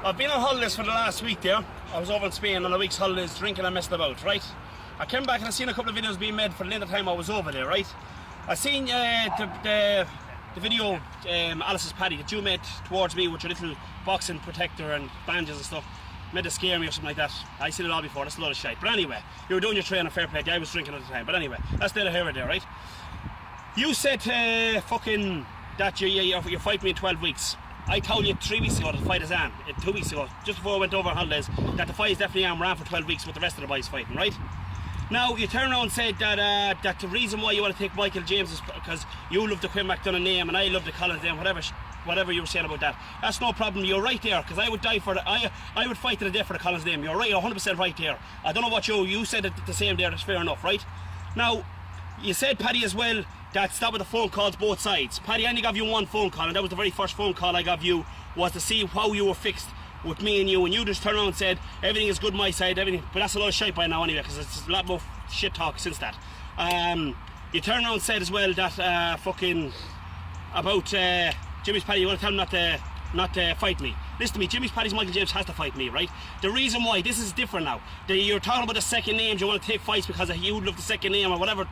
I've been on holidays for the last week there. I was over in Spain on a week's holidays, drinking and messing about, right? I came back and I seen a couple of videos being made for the length of time I was over there, right? I seen the video, Alice's Paddy, that you made towards me with your little boxing protector and bandages and stuff. Made it scare me or something like that. I seen it all before, that's a lot of shite. But anyway, you were doing your training, fair play. I was drinking at the time. But anyway, that's neither here or there, right? You said fucking that you fight me in 12 weeks. I told you 3 weeks ago that the fight is on, 2 weeks ago, just before I went over on holidays, that the fight is definitely on, ran for 12 weeks with the rest of the boys fighting, right? Now, you turn around and said that that the reason why you want to take Michael James is because you love the Quinn McDonough name and I love the Collins name, whatever you were saying about that. That's no problem, you're right there, because I would die for I would fight to the death for the Collins name. You're right, you're 100% right there. I don't know what you said it the same there, that's fair enough, right? Now, you said, Paddy, as well, that stop with the phone calls both sides. Paddy, I only gave you one phone call, and that was the very first phone call I gave you, was to see how you were fixed with me and you just turned around and said, everything is good my side, everything, but that's a lot of shite by now anyway, because it's a lot more shit talk since that. You turned around and said as well that fucking about Jimmy's Paddy, you want to tell him not to fight me. Listen to me, Jimmy's Paddy's Michael James has to fight me, right? The reason why, this is different now. You're talking about the second names, you want to take fights because you love the second name or whatever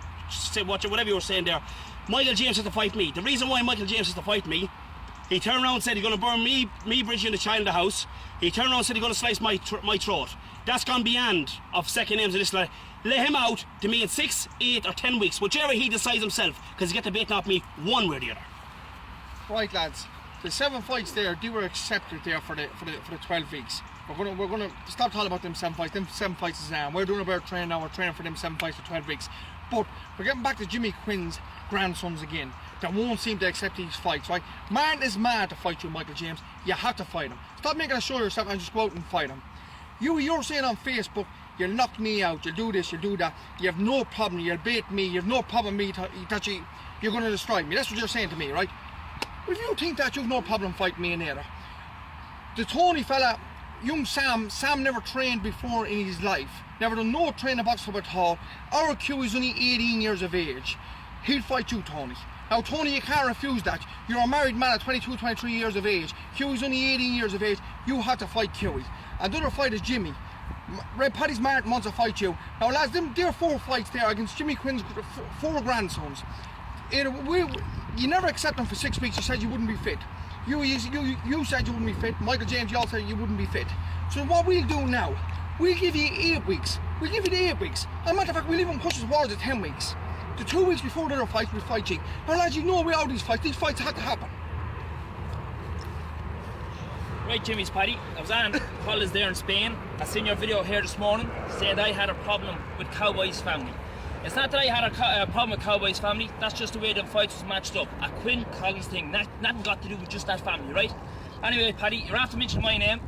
you were saying there. Michael James has to fight me. The reason why Michael James has to fight me, he turned around and said he's going to burn me, Bridget and the child in the house. He turned around and said he's going to slice my throat. That's gone beyond of second names of this. Let him out to me in 6, 8 or 10 weeks, whichever he decides himself, because he get the baiting off me one way or the other. Right, lads, the 7 fights there, they were accepted there for the 12 weeks. We're gonna stop talking about them 7 fights. Them 7 fights is now. We're doing a better training now. We're training for them 7 fights for 12 weeks. But we're getting back to Jimmy Quinn's grandsons again. That won't seem to accept these fights, right? Man is mad to fight you, Michael James. You have to fight him. Stop making a show of yourself and just go out and fight him. You're saying on Facebook, you'll knock me out, you'll do this, you'll do that. You have no problem, you'll bait me, you have no problem with me that you're going to destroy me. That's what you're saying to me, right? If you think that, you've no problem fighting me in either. The Tony fella, young Sam never trained before in his life. Never done no training box club at all. Our Q is only 18 years of age. He'll fight you, Tony. Now, Tony, you can't refuse that. You're a married man at 22, 23 years of age. Q is only 18 years of age. You have to fight Q. And the other fight is Jimmy. Red Paddy's Martin wants to fight you. Now, lads, there are 4 fights there against Jimmy Quinn's 4 grandsons. You never accept them for 6 weeks. You said you wouldn't be fit. You said you wouldn't be fit. Michael James, you all said you wouldn't be fit. So what we'll do now, we'll give you 8 weeks. We'll give you the 8 weeks. As a matter of fact, we'll even push towards the 10 weeks. The 2 weeks before the other fights, we'll fight you. Now, lads, you know we all these fights had to happen. Right, Jimmy's Paddy, I was on holidays there in Spain. I seen your video here this morning, said I had a problem with Cowboy's family. It's not that I had a problem with Cowboy's family, that's just the way the fights was matched up. A Quinn Collins thing, nothing got to do with just that family, right? Anyway, Paddy, you're after mentioning my name.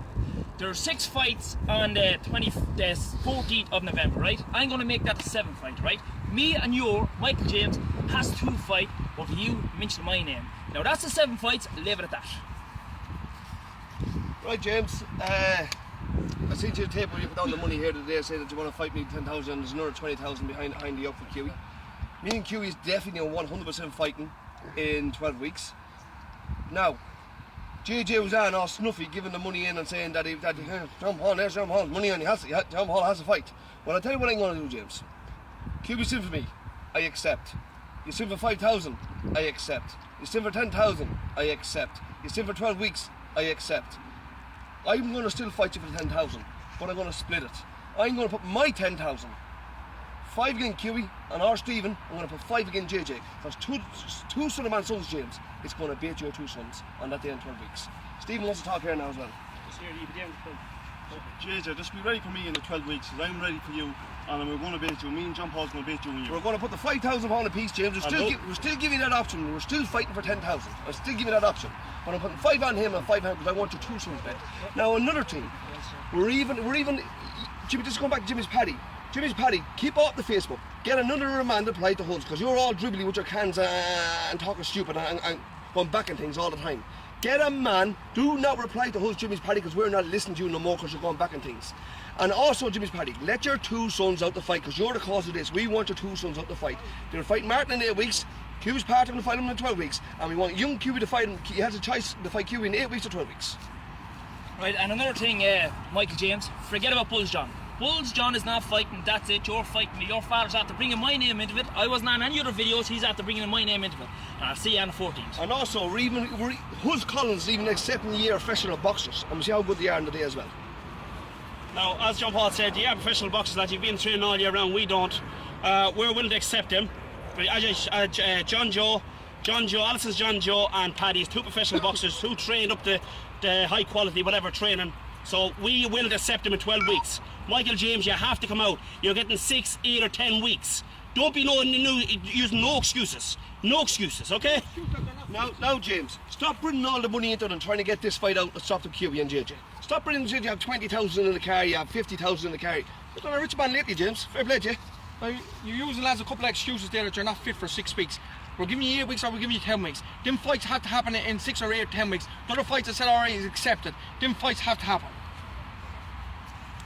There are 6 fights on the 14th of November, right? I'm going to make that the 7th fight, right? Me and your Michael James has to fight over you mentioning my name. Now that's the 7 fights, leave it at that. Right, James, I see to the tape where you put down the money here today, say that you want to fight me 10,000 and there's another 20,000 behind the up for Kiwi. Me and Kiwi is definitely 100% fighting in 12 weeks. Now, JJ was on all snuffy giving the money in and saying that Tom Hall, there's Tom Hall, money on you, Tom Hall has to fight. Well, I'll tell you what I'm going to do, James. Kiwi's in for me, I accept. You're in for 5,000, I accept. You're in for 10,000, I accept. You're in for 12 weeks, I accept. I'm going to still fight you for the 10,000, but I'm going to split it. I'm going to put my 10,000, 5 against Kiwi, and our Stephen, I'm going to put 5 against JJ. There's two son of man sons, James. It's going to beat your 2 sons on that day in 12 weeks. Stephen wants to talk here now as well. JJ, just be ready for me in the 12 weeks, because I'm ready for you, and we're going to beat you. Me and John Paul's going to beat you and you. We're going to put the 5,000 pound a piece, James. We're still giving that option. We're still fighting for 10,000. I'm still giving that option. But I'm putting 5 on him and 5 on him because I want your 2 sons bet. Now another thing, we're even. Jimmy, just going back to Jimmy's Paddy. Jimmy's Paddy, keep off the Facebook. Get another remand applied to Hulls, because you're all dribbly with your cans and talking stupid and going back and things all the time. Get a man, do not reply to Hulls Jimmy's Paddy, because we're not listening to you no more because you're going back and things. And also, Jimmy's Paddy, let your 2 sons out the fight, because you're the cause of this. We want your 2 sons out the fight. They're fighting Martin in 8 weeks, Q's part of him to fight him in 12 weeks, and we want young Q to fight him. He has a choice to fight Q in 8 weeks or 12 weeks. Right, and another thing, Michael James, forget about Bulls John. Bulls John is not fighting, that's it, you're fighting me. Your father's after bringing my name into it. I wasn't on any other videos, he's after bringing my name into it. And I'll see you on the 14th. And also, Huz Collins even accepting the year professional boxers, and we'll see how good they are in the day as well. Now, as John Paul said, you have professional boxers that you've been training all year round. We don't. We're willing to accept them. John Joe, Alison's John Joe, and Paddy is two professional boxers who trained up the high quality, whatever training. So we will accept them in 12 weeks. Michael James, you have to come out. You're getting 6, 8 or 10 weeks. Don't be using no excuses. No excuses, okay? Now, James, stop bringing all the money into it and trying to get this fight out and stop the QB and JJ. Stop bringing you have 20,000 in the car, you have 50,000 in the car. You've done a rich man lately, James. Fair play to you. Now, you're using lads a couple of excuses there that you're not fit for 6 weeks. We're giving you 8 weeks or we're giving you 10 weeks. Them fights have to happen in 6 or 8 or 10 weeks. The other fights that said already is accepted. Them fights have to happen.